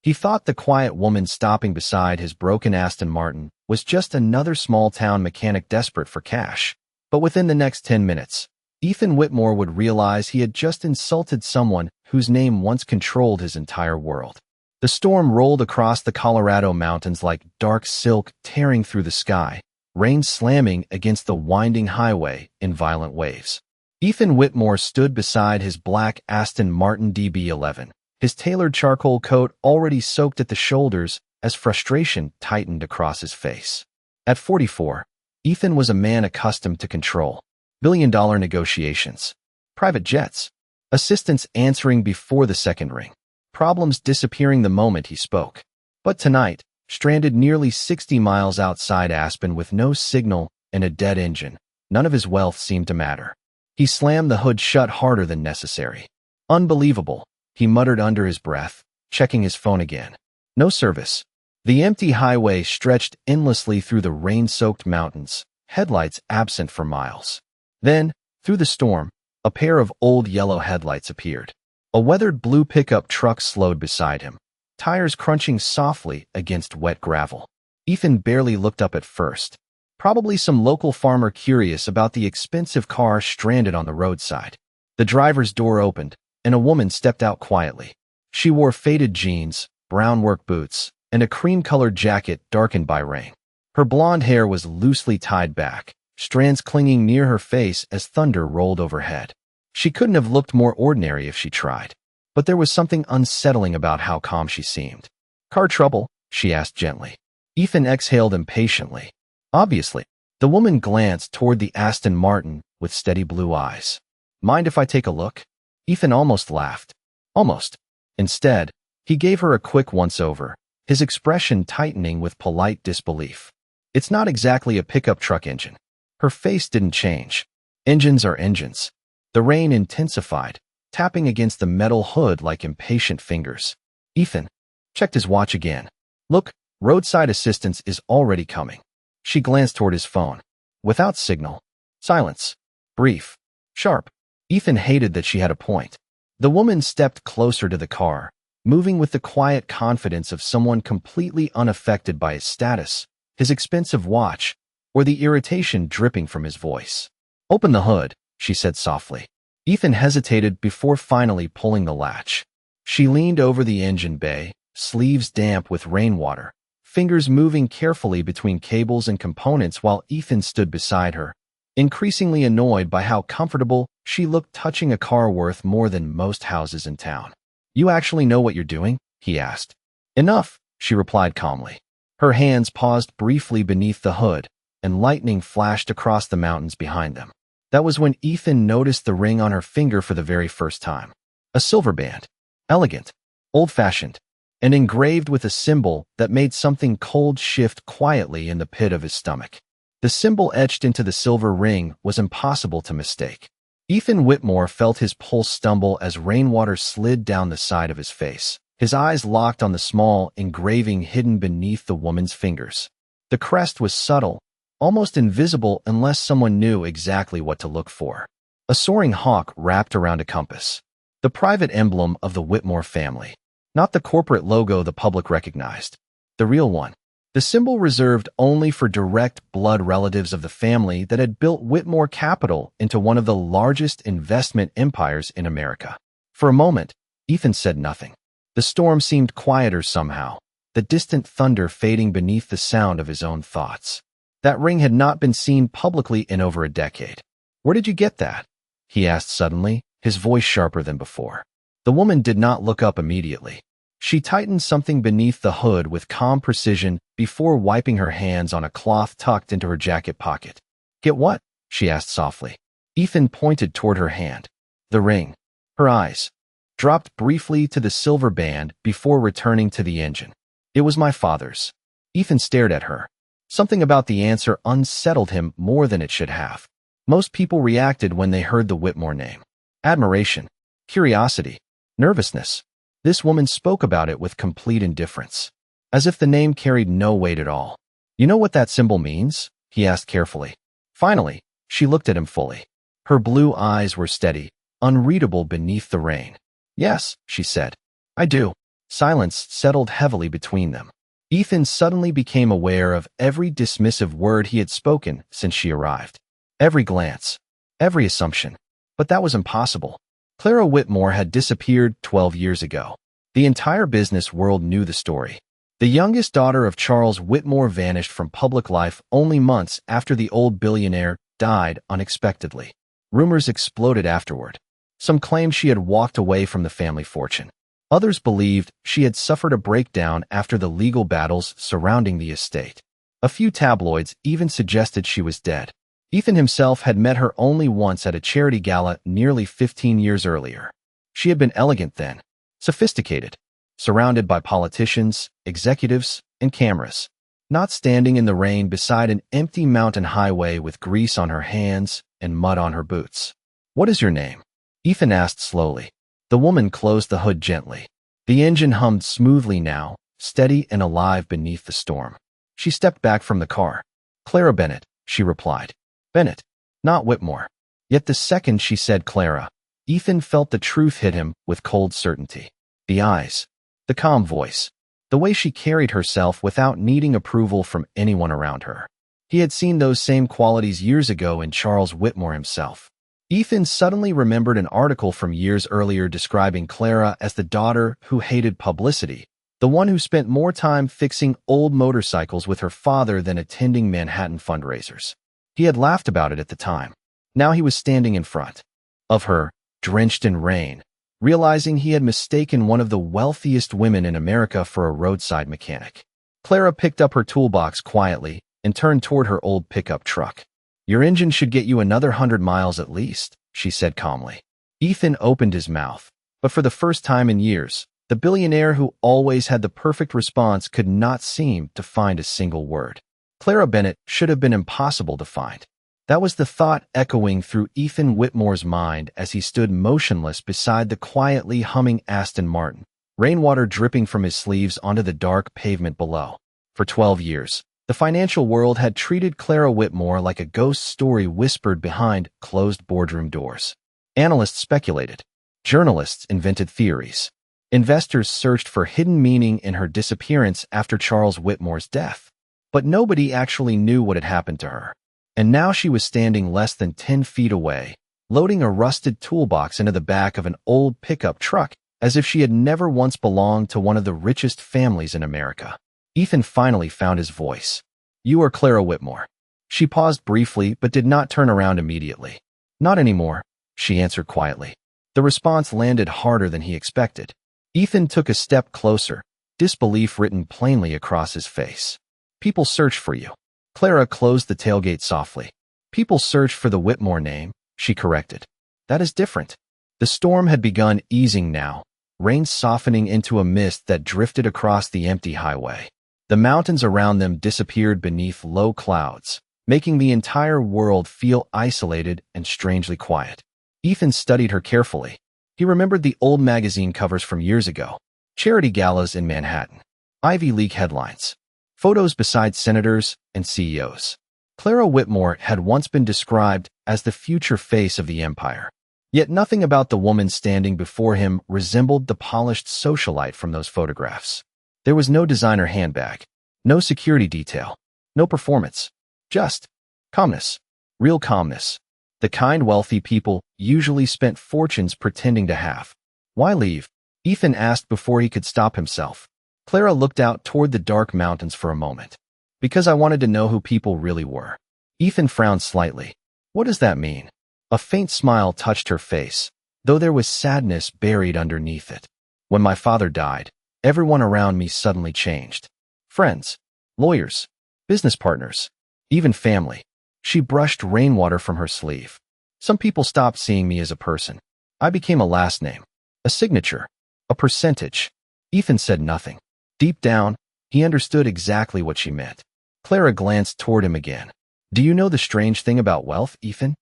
He thought the quiet woman stopping beside his broken Aston Martin was just another small-town mechanic desperate for cash. But within the next 10 minutes, Ethan Whitmore would realize he had just insulted someone whose name once controlled his entire world. The storm rolled across the Colorado mountains like dark silk tearing through the sky, rain slamming against the winding highway in violent waves. Ethan Whitmore stood beside his black Aston Martin DB11, his tailored charcoal coat already soaked at the shoulders as frustration tightened across his face. At 44, Ethan was a man accustomed to control, billion-dollar negotiations, private jets, assistants answering before the second ring, problems disappearing the moment he spoke. But tonight, stranded nearly 60 miles outside Aspen with no signal and a dead engine, none of his wealth seemed to matter. He slammed the hood shut harder than necessary. Unbelievable, he muttered under his breath, checking his phone again. No service. The empty highway stretched endlessly through the rain-soaked mountains, headlights absent for miles. Then, through the storm, a pair of old yellow headlights appeared. A weathered blue pickup truck slowed beside him, tires crunching softly against wet gravel. Ethan barely looked up at first. Probably some local farmer curious about the expensive car stranded on the roadside. The driver's door opened, and a woman stepped out quietly. She wore faded jeans, brown work boots, and a cream-colored jacket darkened by rain. Her blonde hair was loosely tied back, strands clinging near her face as thunder rolled overhead. She couldn't have looked more ordinary if she tried, but there was something unsettling about how calm she seemed. "Car trouble?" she asked gently. Ethan exhaled impatiently. Obviously, the woman glanced toward the Aston Martin with steady blue eyes. "Mind if I take a look?" Ethan almost laughed. Almost. Instead, he gave her a quick once-over, his expression tightening with polite disbelief. "It's not exactly a pickup truck engine." Her face didn't change. Engines are engines. The rain intensified, tapping against the metal hood like impatient fingers. Ethan checked his watch again. "Look, roadside assistance is already coming." She glanced toward his phone. Without signal. Silence. Brief. Sharp. Ethan hated that she had a point. The woman stepped closer to the car, moving with the quiet confidence of someone completely unaffected by his status, his expensive watch, or the irritation dripping from his voice. "Open the hood," she said softly. Ethan hesitated before finally pulling the latch. She leaned over the engine bay, sleeves damp with rainwater, fingers moving carefully between cables and components while Ethan stood beside her, increasingly annoyed by how comfortable she looked touching a car worth more than most houses in town. "You actually know what you're doing?" he asked. "Enough," she replied calmly. Her hands paused briefly beneath the hood, and lightning flashed across the mountains behind them. That was when Ethan noticed the ring on her finger for the very first time. A silver band. Elegant. Old-fashioned. And engraved with a symbol that made something cold shift quietly in the pit of his stomach. The symbol etched into the silver ring was impossible to mistake. Ethan Whitmore felt his pulse stumble as rainwater slid down the side of his face, his eyes locked on the small engraving hidden beneath the woman's fingers. The crest was subtle, almost invisible unless someone knew exactly what to look for. A soaring hawk wrapped around a compass. The private emblem of the Whitmore family. Not the corporate logo the public recognized. The real one. The symbol reserved only for direct blood relatives of the family that had built Whitmore Capital into one of the largest investment empires in America. For a moment, Ethan said nothing. The storm seemed quieter somehow, the distant thunder fading beneath the sound of his own thoughts. That ring had not been seen publicly in over a decade. "Where did you get that?" he asked suddenly, his voice sharper than before. The woman did not look up immediately. She tightened something beneath the hood with calm precision before wiping her hands on a cloth tucked into her jacket pocket. "Get what?" she asked softly. Ethan pointed toward her hand. The ring. Her eyes dropped briefly to the silver band before returning to the engine. "It was my father's." Ethan stared at her. Something about the answer unsettled him more than it should have. Most people reacted when they heard the Whitmore name. Admiration, curiosity, nervousness. This woman spoke about it with complete indifference, as if the name carried no weight at all. "You know what that symbol means?" he asked carefully. Finally, she looked at him fully. Her blue eyes were steady, unreadable beneath the rain. "Yes," she said. "I do." Silence settled heavily between them. Ethan suddenly became aware of every dismissive word he had spoken since she arrived. Every glance, every assumption. But that was impossible. Clara Whitmore had disappeared 12 years ago. The entire business world knew the story. The youngest daughter of Charles Whitmore vanished from public life only months after the old billionaire died unexpectedly. Rumors exploded afterward. Some claimed she had walked away from the family fortune. Others believed she had suffered a breakdown after the legal battles surrounding the estate. A few tabloids even suggested she was dead. Ethan himself had met her only once at a charity gala nearly 15 years earlier. She had been elegant then, sophisticated, surrounded by politicians, executives, and cameras, not standing in the rain beside an empty mountain highway with grease on her hands and mud on her boots. "What is your name?" Ethan asked slowly. The woman closed the hood gently. The engine hummed smoothly now, steady and alive beneath the storm. She stepped back from the car. "Clara Bennett," she replied. Bennett, not Whitmore. Yet the second she said Clara, Ethan felt the truth hit him with cold certainty. The eyes, the calm voice, the way she carried herself without needing approval from anyone around her. He had seen those same qualities years ago in Charles Whitmore himself. Ethan suddenly remembered an article from years earlier describing Clara as the daughter who hated publicity, the one who spent more time fixing old motorcycles with her father than attending Manhattan fundraisers. He had laughed about it at the time. Now he was standing in front of her, drenched in rain, realizing he had mistaken one of the wealthiest women in America for a roadside mechanic. Clara picked up her toolbox quietly and turned toward her old pickup truck. "Your engine should get you another 100 miles at least," she said calmly. Ethan opened his mouth, but for the first time in years, the billionaire who always had the perfect response could not seem to find a single word. Clara Bennett should have been impossible to find. That was the thought echoing through Ethan Whitmore's mind as he stood motionless beside the quietly humming Aston Martin, rainwater dripping from his sleeves onto the dark pavement below. For 12 years, the financial world had treated Clara Whitmore like a ghost story whispered behind closed boardroom doors. Analysts speculated. Journalists invented theories. Investors searched for hidden meaning in her disappearance after Charles Whitmore's death. But nobody actually knew what had happened to her. And now she was standing less than 10 feet away, loading a rusted toolbox into the back of an old pickup truck as if she had never once belonged to one of the richest families in America. Ethan finally found his voice. "You are Clara Whitmore." She paused briefly but did not turn around immediately. "Not anymore," she answered quietly. The response landed harder than he expected. Ethan took a step closer, disbelief written plainly across his face. "People search for you." Clara closed the tailgate softly. "People search for the Whitmore name," she corrected. "That is different." The storm had begun easing now, rain softening into a mist that drifted across the empty highway. The mountains around them disappeared beneath low clouds, making the entire world feel isolated and strangely quiet. Ethan studied her carefully. He remembered the old magazine covers from years ago, charity galas in Manhattan, Ivy League headlines, photos beside senators and CEOs. Clara Whitmore had once been described as the future face of the empire. Yet nothing about the woman standing before him resembled the polished socialite from those photographs. There was no designer handbag, no security detail, no performance, just calmness, real calmness. The kind wealthy people usually spent fortunes pretending to have. "Why leave?" Ethan asked before he could stop himself. Clara looked out toward the dark mountains for a moment. "Because I wanted to know who people really were." Ethan frowned slightly. "What does that mean?" A faint smile touched her face, though there was sadness buried underneath it. "When my father died, everyone around me suddenly changed. Friends, lawyers, business partners, even family." She brushed rainwater from her sleeve. "Some people stopped seeing me as a person. I became a last name, a signature, a percentage." Ethan said nothing. Deep down, he understood exactly what she meant. Clara glanced toward him again. "Do you know the strange thing about wealth, Ethan?"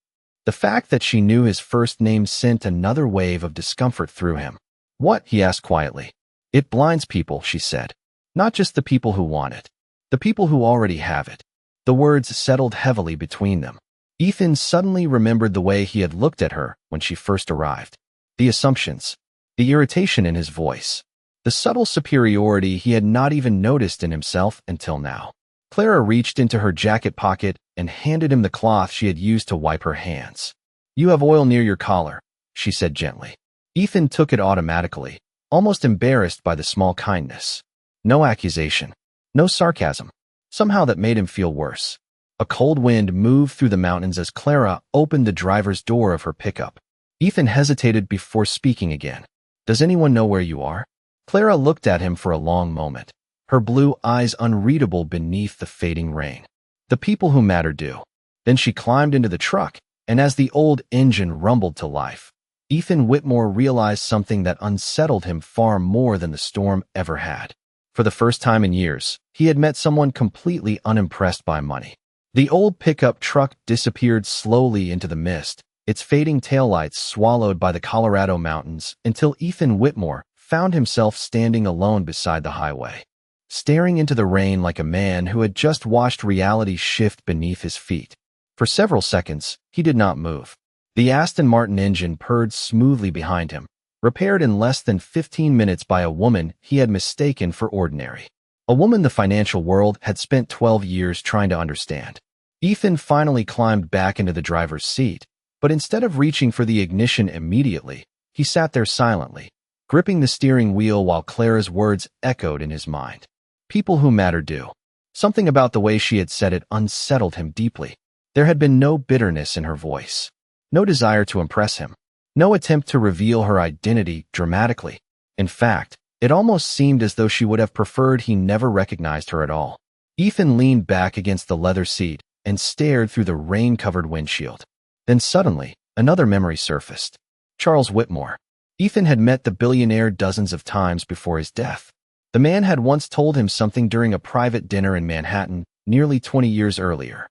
The fact that she knew his first name sent another wave of discomfort through him. "What?" he asked quietly. "It blinds people," she said. "Not just the people who want it. The people who already have it." The words settled heavily between them. Ethan suddenly remembered the way he had looked at her when she first arrived. The assumptions, the irritation in his voice, the subtle superiority he had not even noticed in himself until now. Clara reached into her jacket pocket and handed him the cloth she had used to wipe her hands. "You have oil near your collar," she said gently. Ethan took it automatically, almost embarrassed by the small kindness. No accusation, no sarcasm. Somehow that made him feel worse. A cold wind moved through the mountains as Clara opened the driver's door of her pickup. Ethan hesitated before speaking again. "Does anyone know where you are?" Clara looked at him for a long moment, her blue eyes unreadable beneath the fading rain. "The people who matter do." Then she climbed into the truck, and as the old engine rumbled to life, Ethan Whitmore realized something that unsettled him far more than the storm ever had. For the first time in years, he had met someone completely unimpressed by money. The old pickup truck disappeared slowly into the mist, its fading taillights swallowed by the Colorado mountains, until Ethan Whitmore found himself standing alone beside the highway, staring into the rain like a man who had just watched reality shift beneath his feet. For several seconds, he did not move. The Aston Martin engine purred smoothly behind him, repaired in less than 15 minutes by a woman he had mistaken for ordinary. A woman the financial world had spent 12 years trying to understand. Ethan finally climbed back into the driver's seat, but instead of reaching for the ignition immediately, he sat there silently, gripping the steering wheel while Clara's words echoed in his mind. "People who matter do." Something about the way she had said it unsettled him deeply. There had been no bitterness in her voice, no desire to impress him, no attempt to reveal her identity dramatically. In fact, it almost seemed as though she would have preferred he never recognized her at all. Ethan leaned back against the leather seat and stared through the rain-covered windshield. Then suddenly, another memory surfaced. Charles Whitmore. Ethan had met the billionaire dozens of times before his death. The man had once told him something during a private dinner in Manhattan nearly 20 years earlier.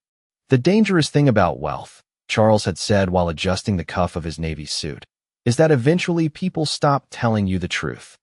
"The dangerous thing about wealth," Charles had said while adjusting the cuff of his navy suit, "is that eventually people stop telling you the truth."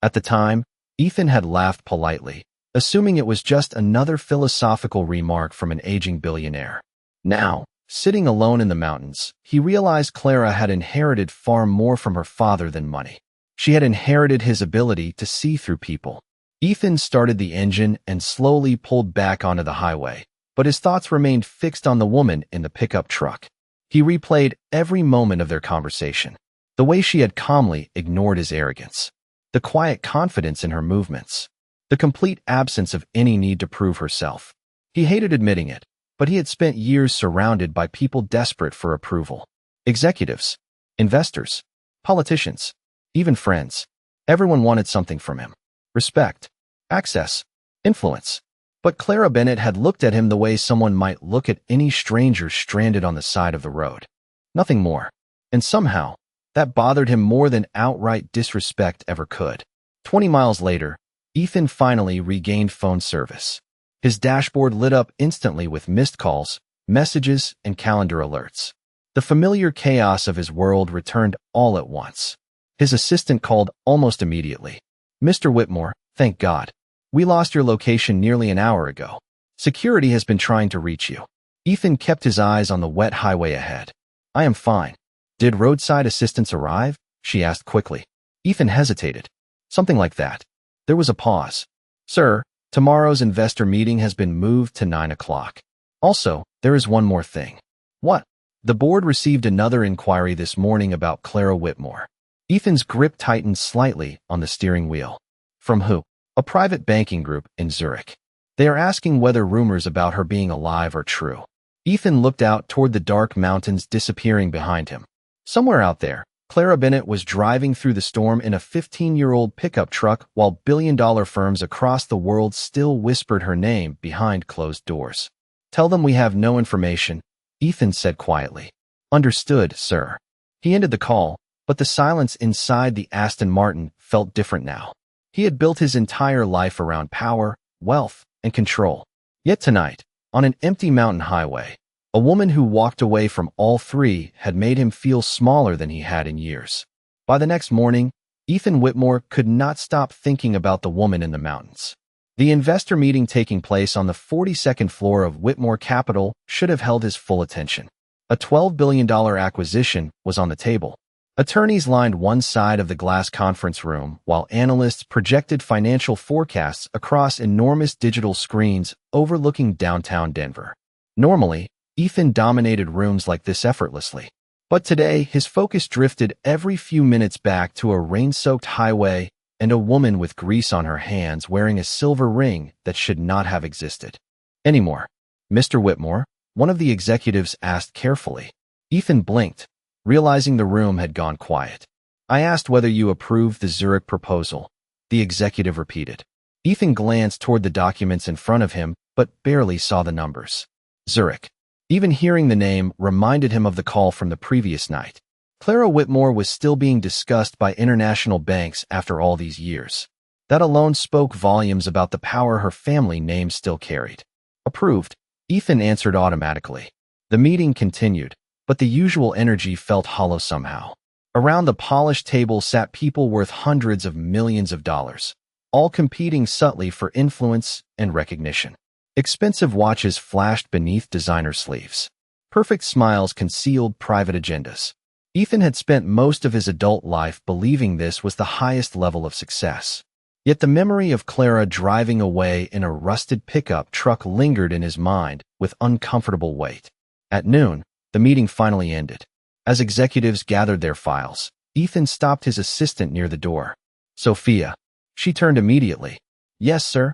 At the time, Ethan had laughed politely, assuming it was just another philosophical remark from an aging billionaire. Now, sitting alone in the mountains, he realized Clara had inherited far more from her father than money. She had inherited his ability to see through people. Ethan started the engine and slowly pulled back onto the highway, but his thoughts remained fixed on the woman in the pickup truck. He replayed every moment of their conversation, the way she had calmly ignored his arrogance, the quiet confidence in her movements, the complete absence of any need to prove herself. He hated admitting it, but he had spent years surrounded by people desperate for approval. Executives, investors, politicians, even friends. Everyone wanted something from him. Respect, access, influence. But Clara Bennett had looked at him the way someone might look at any stranger stranded on the side of the road. Nothing more. And somehow, that bothered him more than outright disrespect ever could. 20 miles later, Ethan finally regained phone service. His dashboard lit up instantly with missed calls, messages, and calendar alerts. The familiar chaos of his world returned all at once. His assistant called almost immediately. "Mr. Whitmore, thank God. We lost your location nearly an hour ago. Security has been trying to reach you." Ethan kept his eyes on the wet highway ahead. "I am fine." "Did roadside assistance arrive?" she asked quickly. Ethan hesitated. "Something like that." There was a pause. "Sir, tomorrow's investor meeting has been moved to 9 o'clock. Also, there is one more thing." "What?" "The board received another inquiry this morning about Clara Whitmore." Ethan's grip tightened slightly on the steering wheel. "From who?" "A private banking group in Zurich. They are asking whether rumors about her being alive are true." Ethan looked out toward the dark mountains disappearing behind him. Somewhere out there, Clara Bennett was driving through the storm in a 15-year-old pickup truck while billion-dollar firms across the world still whispered her name behind closed doors. "Tell them we have no information," Ethan said quietly. "Understood, sir." He ended the call, but the silence inside the Aston Martin felt different now. He had built his entire life around power, wealth, and control. Yet tonight, on an empty mountain highway, a woman who walked away from all three had made him feel smaller than he had in years. By the next morning, Ethan Whitmore could not stop thinking about the woman in the mountains. The investor meeting taking place on the 42nd floor of Whitmore Capital should have held his full attention. A $12 billion acquisition was on the table. Attorneys lined one side of the glass conference room, while analysts projected financial forecasts across enormous digital screens overlooking downtown Denver. Normally, Ethan dominated rooms like this effortlessly. But today, his focus drifted every few minutes back to a rain-soaked highway and a woman with grease on her hands wearing a silver ring that should not have existed anymore. Mr. Whitmore, one of the executives asked carefully. Ethan blinked, realizing the room had gone quiet. I asked whether you approved the Zurich proposal, the executive repeated. Ethan glanced toward the documents in front of him, but barely saw the numbers. Zurich. Even hearing the name reminded him of the call from the previous night. Clara Whitmore was still being discussed by international banks after all these years. That alone spoke volumes about the power her family name still carried. Approved, Ethan answered automatically. The meeting continued, but the usual energy felt hollow somehow. Around the polished table sat people worth hundreds of millions of dollars, all competing subtly for influence and recognition. Expensive watches flashed beneath designer sleeves. Perfect smiles concealed private agendas. Ethan had spent most of his adult life believing this was the highest level of success. Yet the memory of Clara driving away in a rusted pickup truck lingered in his mind with uncomfortable weight. At noon, the meeting finally ended. As executives gathered their files, Ethan stopped his assistant near the door. Sophia. She turned immediately. Yes, sir.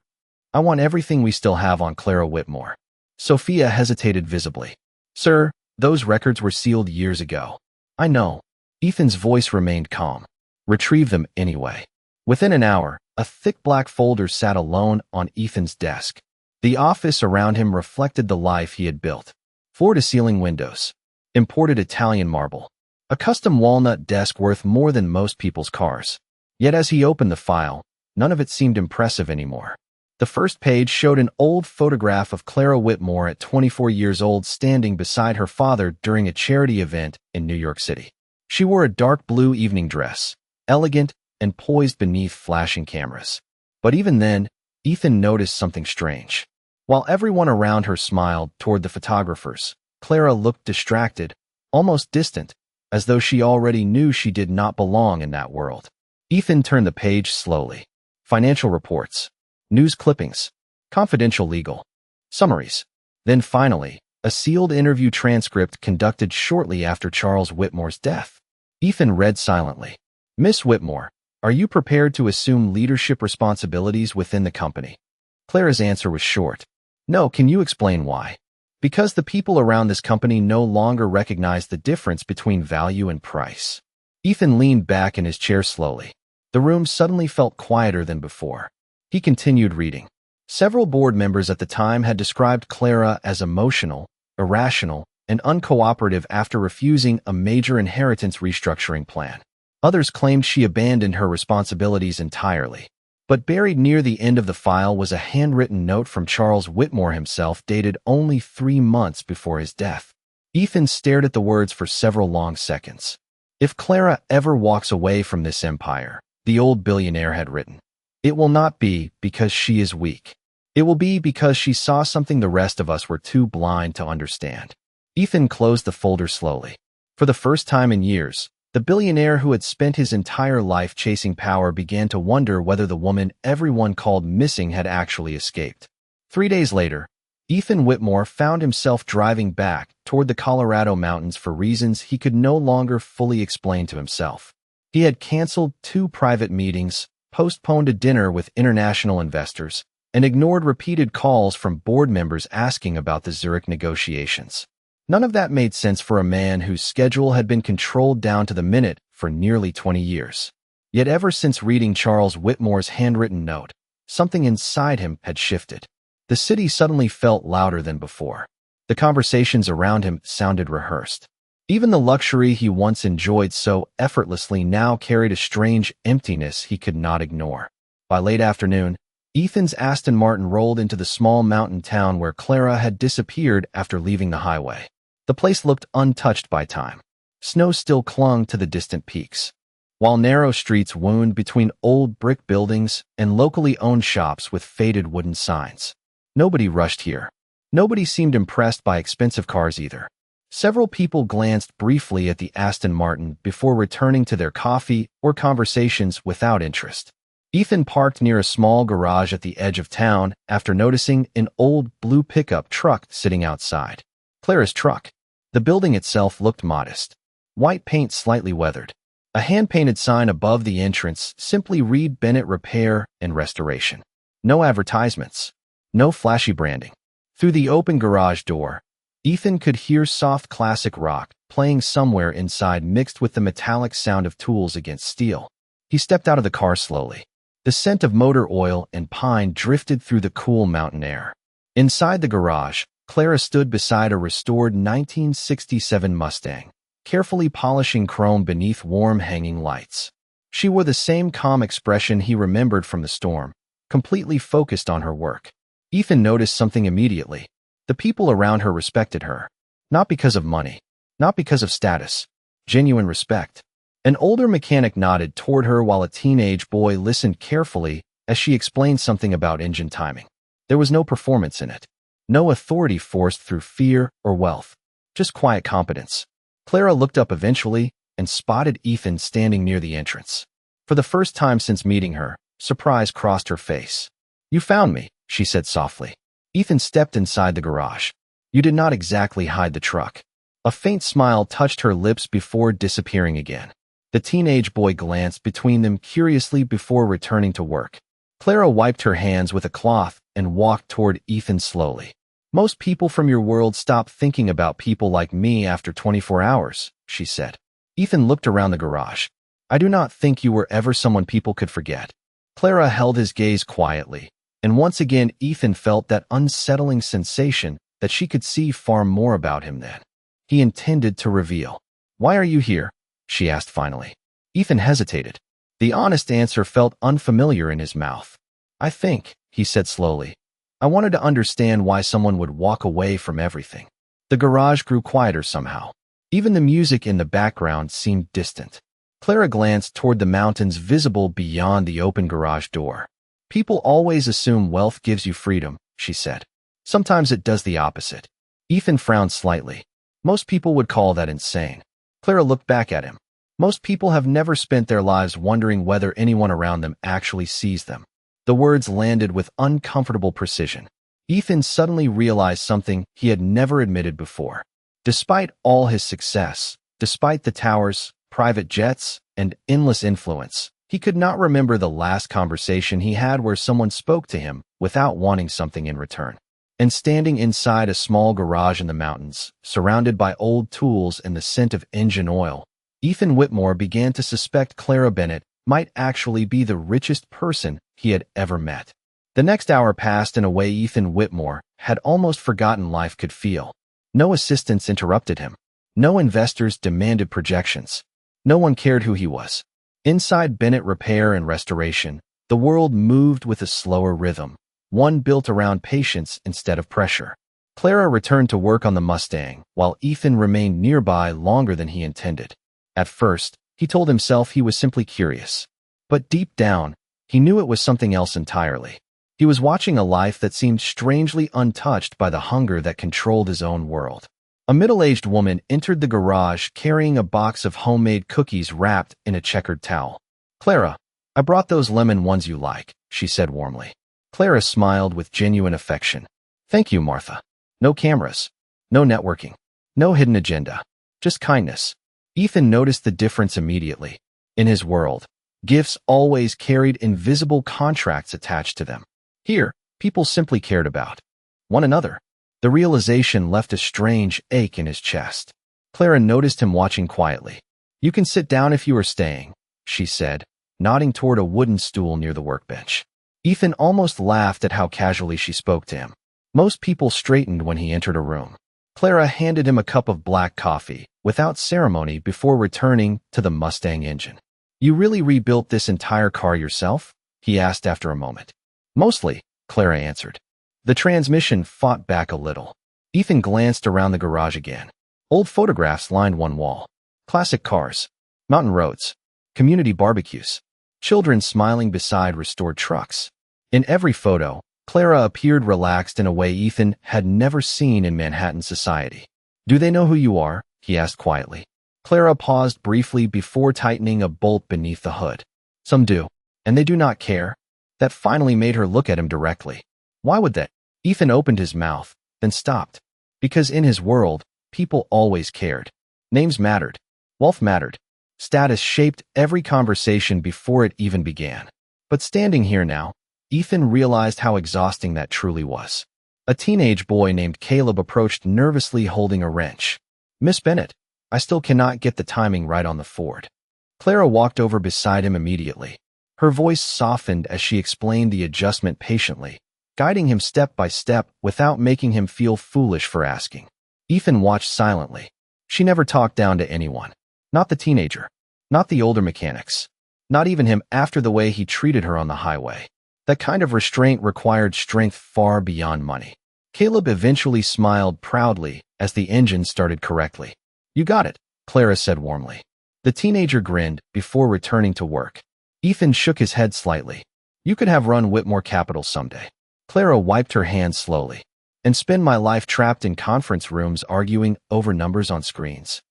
I want everything we still have on Clara Whitmore. Sophia hesitated visibly. Sir, those records were sealed years ago. I know. Ethan's voice remained calm. Retrieve them anyway. Within an hour, a thick black folder sat alone on Ethan's desk. The office around him reflected the life he had built. Floor-to-ceiling windows. Imported Italian marble. A custom walnut desk worth more than most people's cars. Yet as he opened the file, none of it seemed impressive anymore. The first page showed an old photograph of Clara Whitmore at 24 years old standing beside her father during a charity event in New York City. She wore a dark blue evening dress, elegant and poised beneath flashing cameras. But even then, Ethan noticed something strange. While everyone around her smiled toward the photographers, Clara looked distracted, almost distant, as though she already knew she did not belong in that world. Ethan turned the page slowly. Financial reports, news clippings, confidential legal summaries. Then finally, a sealed interview transcript conducted shortly after Charles Whitmore's death. Ethan read silently. Miss Whitmore, are you prepared to assume leadership responsibilities within the company? Clara's answer was short. No, can you explain why? Because the people around this company no longer recognize the difference between value and price. Ethan leaned back in his chair slowly. The room suddenly felt quieter than before. He continued reading. Several board members at the time had described Clara as emotional, irrational, and uncooperative after refusing a major inheritance restructuring plan. Others claimed she abandoned her responsibilities entirely. But buried near the end of the file was a handwritten note from Charles Whitmore himself dated only 3 months before his death. Ethan stared at the words for several long seconds. If Clara ever walks away from this empire, the old billionaire had written, it will not be because she is weak. It will be because she saw something the rest of us were too blind to understand. Ethan closed the folder slowly. For the first time in years, the billionaire who had spent his entire life chasing power began to wonder whether the woman everyone called missing had actually escaped. 3 days later, Ethan Whitmore found himself driving back toward the Colorado mountains for reasons he could no longer fully explain to himself. He had canceled 2 private meetings, postponed a dinner with international investors, and ignored repeated calls from board members asking about the Zurich negotiations. None of that made sense for a man whose schedule had been controlled down to the minute for nearly 20 years. Yet ever since reading Charles Whitmore's handwritten note, something inside him had shifted. The city suddenly felt louder than before. The conversations around him sounded rehearsed. Even the luxury he once enjoyed so effortlessly now carried a strange emptiness he could not ignore. By late afternoon, Ethan's Aston Martin rolled into the small mountain town where Clara had disappeared after leaving the highway. The place looked untouched by time. Snow still clung to the distant peaks, while narrow streets wound between old brick buildings and locally owned shops with faded wooden signs. Nobody rushed here. Nobody seemed impressed by expensive cars either. Several people glanced briefly at the Aston Martin before returning to their coffee or conversations without interest. Ethan parked near a small garage at the edge of town after noticing an old blue pickup truck sitting outside. Clara's truck. The building itself looked modest. White paint slightly weathered. A hand-painted sign above the entrance simply read Bennett Repair and Restoration. No advertisements. No flashy branding. Through the open garage door, Ethan could hear soft classic rock playing somewhere inside mixed with the metallic sound of tools against steel. He stepped out of the car slowly. The scent of motor oil and pine drifted through the cool mountain air. Inside the garage, Clara stood beside a restored 1967 Mustang, carefully polishing chrome beneath warm hanging lights. She wore the same calm expression he remembered from the storm, completely focused on her work. Ethan noticed something immediately. The people around her respected her. Not because of money. Not because of status. Genuine respect. An older mechanic nodded toward her while a teenage boy listened carefully as she explained something about engine timing. There was no performance in it. No authority forced through fear or wealth. Just quiet competence. Clara looked up eventually and spotted Ethan standing near the entrance. For the first time since meeting her, surprise crossed her face. "You found me," she said softly. Ethan stepped inside the garage. "You did not exactly hide the truck." A faint smile touched her lips before disappearing again. The teenage boy glanced between them curiously before returning to work. Clara wiped her hands with a cloth and walked toward Ethan slowly. "Most people from your world stop thinking about people like me after 24 hours, she said. Ethan looked around the garage. "I do not think you were ever someone people could forget." Clara held his gaze quietly, and once again Ethan felt that unsettling sensation that she could see far more about him than he intended to reveal. "Why are you here?" she asked finally. Ethan hesitated. The honest answer felt unfamiliar in his mouth. "I think," he said slowly, "I wanted to understand why someone would walk away from everything." The garage grew quieter somehow. Even the music in the background seemed distant. Clara glanced toward the mountains visible beyond the open garage door. "People always assume wealth gives you freedom," she said. "Sometimes it does the opposite." Ethan frowned slightly. "Most people would call that insane." Clara looked back at him. "Most people have never spent their lives wondering whether anyone around them actually sees them." The words landed with uncomfortable precision. Ethan suddenly realized something he had never admitted before. Despite all his success, despite the towers, private jets, and endless influence, he could not remember the last conversation he had where someone spoke to him without wanting something in return. And standing inside a small garage in the mountains, surrounded by old tools and the scent of engine oil, Ethan Whitmore began to suspect Clara Bennett might actually be the richest person he had ever met. The next hour passed in a way Ethan Whitmore had almost forgotten life could feel. No assistants interrupted him. No investors demanded projections. No one cared who he was. Inside Bennett Repair and Restoration, the world moved with a slower rhythm, one built around patience instead of pressure. Clara returned to work on the Mustang, while Ethan remained nearby longer than he intended. At first, he told himself he was simply curious. But deep down, he knew it was something else entirely. He was watching a life that seemed strangely untouched by the hunger that controlled his own world. A middle-aged woman entered the garage carrying a box of homemade cookies wrapped in a checkered towel. "Clara, I brought those lemon ones you like," she said warmly. Clara smiled with genuine affection. "Thank you, Martha." No cameras. No networking. No hidden agenda. Just kindness. Ethan noticed the difference immediately. In his world, gifts always carried invisible contracts attached to them. Here, people simply cared about one another. The realization left a strange ache in his chest. Clara noticed him watching quietly. "You can sit down if you are staying," she said, nodding toward a wooden stool near the workbench. Ethan almost laughed at how casually she spoke to him. Most people straightened when he entered a room. Clara handed him a cup of black coffee, without ceremony, before returning to the Mustang engine. "You really rebuilt this entire car yourself?" he asked after a moment. "Mostly," Clara answered. The transmission fought back a little. Ethan glanced around the garage again. Old photographs lined one wall. Classic cars. Mountain roads. Community barbecues. Children smiling beside restored trucks. In every photo, Clara appeared relaxed in a way Ethan had never seen in Manhattan society. Do they know who you are? He asked quietly. Clara paused briefly before tightening a bolt beneath the hood. Some do, and they do not care. That finally made her look at him directly. Why would they? Ethan opened his mouth, then stopped. Because in his world, people always cared. Names mattered. Wealth mattered. Status shaped every conversation before it even began. But standing here now, Ethan realized how exhausting that truly was. A teenage boy named Caleb approached nervously holding a wrench. Miss Bennett, I still cannot get the timing right on the Ford. Clara walked over beside him immediately. Her voice softened as she explained the adjustment patiently, guiding him step by step without making him feel foolish for asking. Ethan watched silently. She never talked down to anyone. Not the teenager. Not the older mechanics. Not even him after the way he treated her on the highway. That kind of restraint required strength far beyond money. Caleb eventually smiled proudly as the engine started correctly. You got it, Clara said warmly. The teenager grinned before returning to work. Ethan shook his head slightly. You could have run Whitmore Capital someday. Clara wiped her hands slowly. And spend my life trapped in conference rooms arguing over numbers on screens.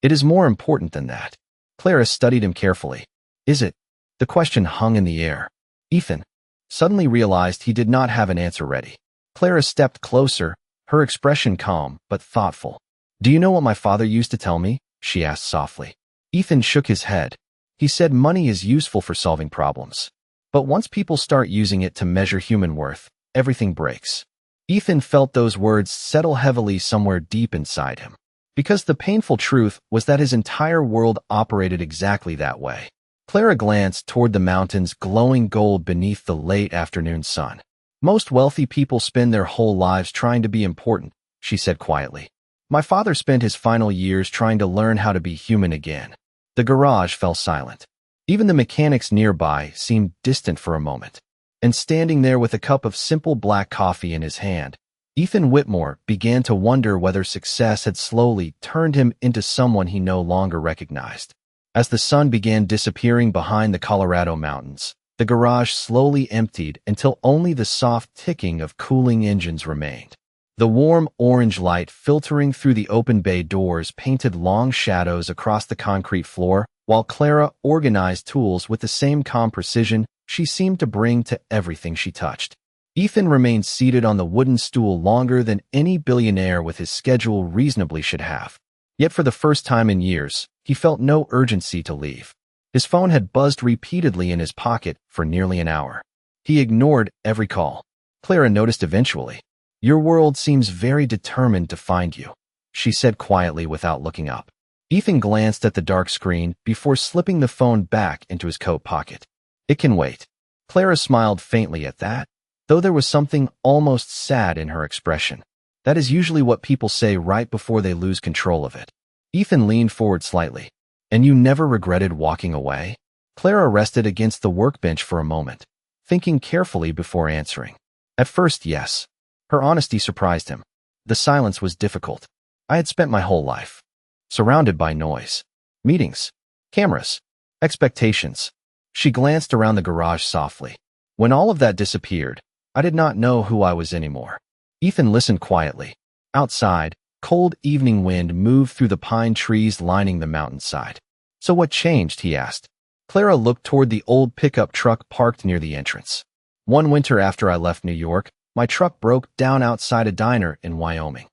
It is more important than that. Clara studied him carefully. Is it? The question hung in the air. Ethan suddenly realized he did not have an answer ready. Clara stepped closer, her expression calm but thoughtful. Do you know what my father used to tell me? She asked softly. Ethan shook his head. He said money is useful for solving problems. But once people start using it to measure human worth, everything breaks. Ethan felt those words settle heavily somewhere deep inside him. Because the painful truth was that his entire world operated exactly that way. Clara glanced toward the mountains glowing gold beneath the late afternoon sun. Most wealthy people spend their whole lives trying to be important, she said quietly. My father spent his final years trying to learn how to be human again. The garage fell silent. Even the mechanics nearby seemed distant for a moment. And standing there with a cup of simple black coffee in his hand, Ethan Whitmore began to wonder whether success had slowly turned him into someone he no longer recognized. As the sun began disappearing behind the Colorado mountains, the garage slowly emptied until only the soft ticking of cooling engines remained. The warm orange light filtering through the open bay doors painted long shadows across the concrete floor, while Clara organized tools with the same calm precision she seemed to bring to everything she touched. Ethan remained seated on the wooden stool longer than any billionaire with his schedule reasonably should have. Yet for the first time in years, he felt no urgency to leave. His phone had buzzed repeatedly in his pocket for nearly an hour. He ignored every call. Clara noticed eventually. Your world seems very determined to find you, she said quietly without looking up. Ethan glanced at the dark screen before slipping the phone back into his coat pocket. It can wait. Clara smiled faintly at that, though there was something almost sad in her expression. That is usually what people say right before they lose control of it. Ethan leaned forward slightly. And you never regretted walking away? Clara rested against the workbench for a moment, thinking carefully before answering. At first, yes. Her honesty surprised him. The silence was difficult. I had spent my whole life surrounded by noise, meetings, cameras, expectations. She glanced around the garage softly. When all of that disappeared, I did not know who I was anymore. Ethan listened quietly. Outside, cold evening wind moved through the pine trees lining the mountainside. So what changed? He asked. Clara looked toward the old pickup truck parked near the entrance. One winter after I left New York, my truck broke down outside a diner in Wyoming.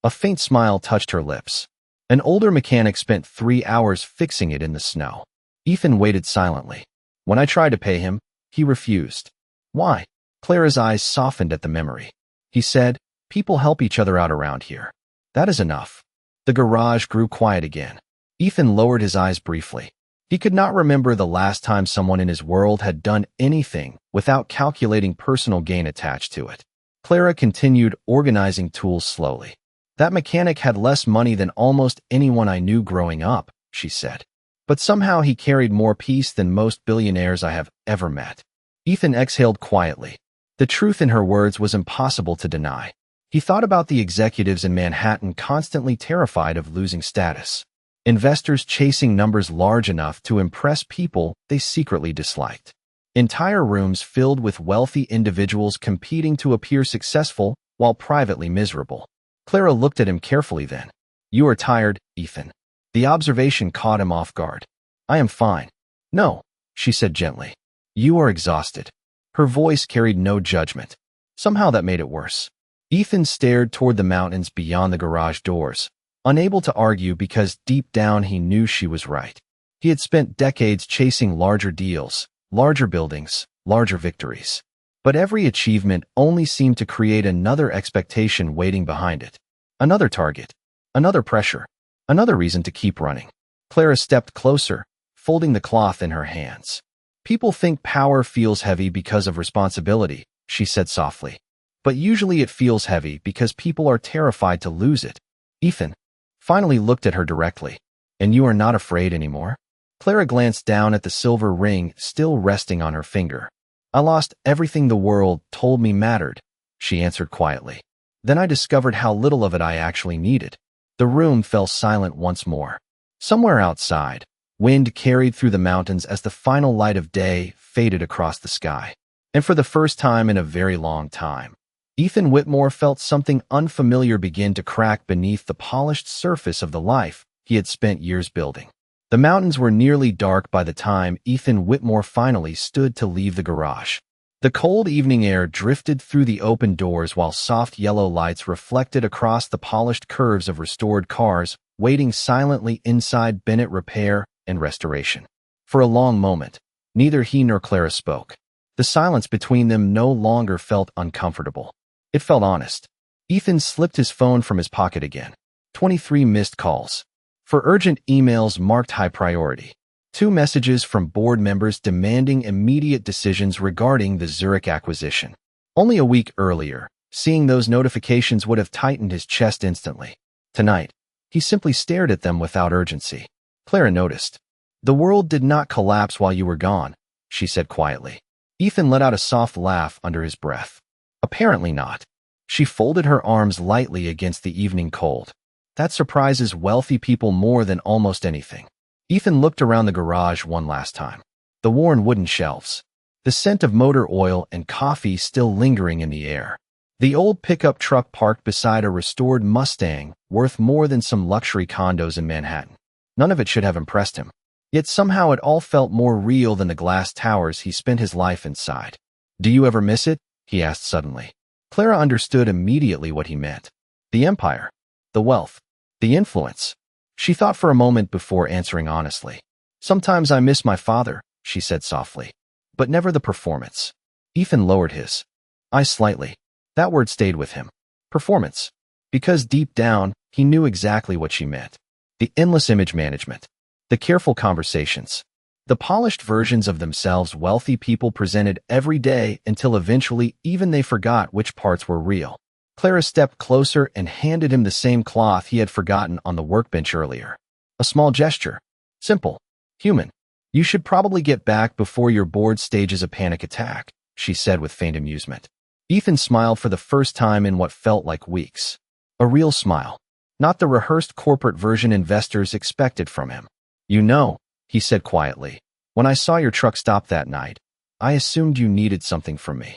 A faint smile touched her lips. An older mechanic spent 3 hours fixing it in the snow. Ethan waited silently. When I tried to pay him, he refused. Why? Clara's eyes softened at the memory. He said, people help each other out around here. That is enough. The garage grew quiet again. Ethan lowered his eyes briefly. He could not remember the last time someone in his world had done anything without calculating personal gain attached to it. Clara continued organizing tools slowly. That mechanic had less money than almost anyone I knew growing up, she said. But somehow he carried more peace than most billionaires I have ever met. Ethan exhaled quietly. The truth in her words was impossible to deny. He thought about the executives in Manhattan constantly terrified of losing status. Investors chasing numbers large enough to impress people they secretly disliked. Entire rooms filled with wealthy individuals competing to appear successful while privately miserable. Clara looked at him carefully then. You are tired, Ethan. The observation caught him off guard. I am fine. No, she said gently. You are exhausted. Her voice carried no judgment. Somehow that made it worse. Ethan stared toward the mountains beyond the garage doors, unable to argue because deep down he knew she was right. He had spent decades chasing larger deals, larger buildings, larger victories. But every achievement only seemed to create another expectation waiting behind it. Another target, another pressure, another reason to keep running. Clara stepped closer, folding the cloth in her hands. People think power feels heavy because of responsibility, she said softly. But usually it feels heavy because people are terrified to lose it. Ethan finally looked at her directly. And you are not afraid anymore? Clara glanced down at the silver ring still resting on her finger. I lost everything the world told me mattered, she answered quietly. Then I discovered how little of it I actually needed. The room fell silent once more. Somewhere outside, wind carried through the mountains as the final light of day faded across the sky. And for the first time in a very long time, Ethan Whitmore felt something unfamiliar begin to crack beneath the polished surface of the life he had spent years building. The mountains were nearly dark by the time Ethan Whitmore finally stood to leave the garage. The cold evening air drifted through the open doors while soft yellow lights reflected across the polished curves of restored cars waiting silently inside Bennett Repair and Restoration. For a long moment, neither he nor Clara spoke. The silence between them no longer felt uncomfortable. It felt honest. Ethan slipped his phone from his pocket again. 23 missed calls. For urgent emails marked high priority. 2 messages from board members demanding immediate decisions regarding the Zurich acquisition. Only a week earlier, seeing those notifications would have tightened his chest instantly. Tonight, he simply stared at them without urgency. Clara noticed. The world did not collapse while you were gone, she said quietly. Ethan let out a soft laugh under his breath. Apparently not. She folded her arms lightly against the evening cold. That surprises wealthy people more than almost anything. Ethan looked around the garage one last time. The worn wooden shelves. The scent of motor oil and coffee still lingering in the air. The old pickup truck parked beside a restored Mustang, worth more than some luxury condos in Manhattan. None of it should have impressed him. Yet somehow it all felt more real than the glass towers he spent his life inside. Do you ever miss it? He asked suddenly. Clara understood immediately what he meant. The empire. The wealth. The influence. She thought for a moment before answering honestly. Sometimes I miss my father, she said softly. But never the performance. Ethan lowered his eyes slightly. That word stayed with him. Performance. Because deep down, he knew exactly what she meant. The endless image management. The careful conversations. The polished versions of themselves wealthy people presented every day until eventually even they forgot which parts were real. Clara stepped closer and handed him the same cloth he had forgotten on the workbench earlier. A small gesture. Simple. Human. You should probably get back before your board stages a panic attack, she said with faint amusement. Ethan smiled for the first time in what felt like weeks. A real smile. Not the rehearsed corporate version investors expected from him. You know, he said quietly, when I saw your truck stop that night, I assumed you needed something from me.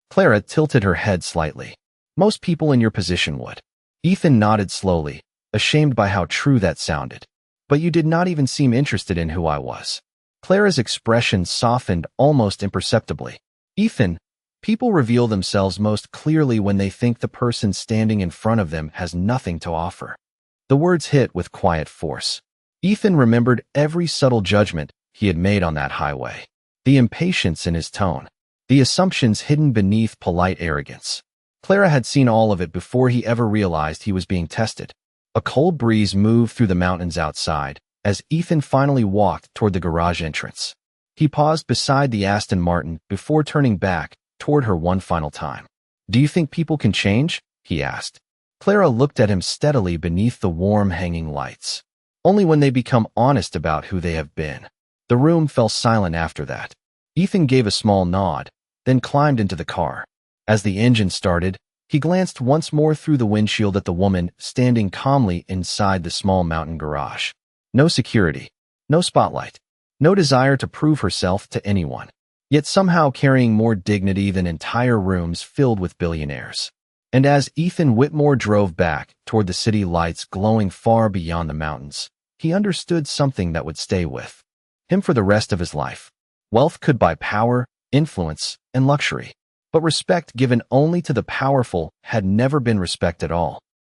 Clara tilted her head slightly. Most people in your position would. Ethan nodded slowly, ashamed by how true that sounded. But you did not even seem interested in who I was. Clara's expression softened almost imperceptibly. Ethan, people reveal themselves most clearly when they think the person standing in front of them has nothing to offer. The words hit with quiet force. Ethan remembered every subtle judgment he had made on that highway. The impatience in his tone. The assumptions hidden beneath polite arrogance. Clara had seen all of it before he ever realized he was being tested. A cold breeze moved through the mountains outside as Ethan finally walked toward the garage entrance. He paused beside the Aston Martin before turning back toward her one final time. Do you think people can change? He asked. Clara looked at him steadily beneath the warm hanging lights. Only when they become honest about who they have been. The room fell silent after that. Ethan gave a small nod, then climbed into the car. As the engine started, he glanced once more through the windshield at the woman standing calmly inside the small mountain garage. No security, no spotlight, no desire to prove herself to anyone, yet somehow carrying more dignity than entire rooms filled with billionaires. And as Ethan Whitmore drove back toward the city lights glowing far beyond the mountains, he understood something that would stay with him for the rest of his life. Wealth could buy power, influence, and luxury, but respect given only to the powerful had never been respect at all.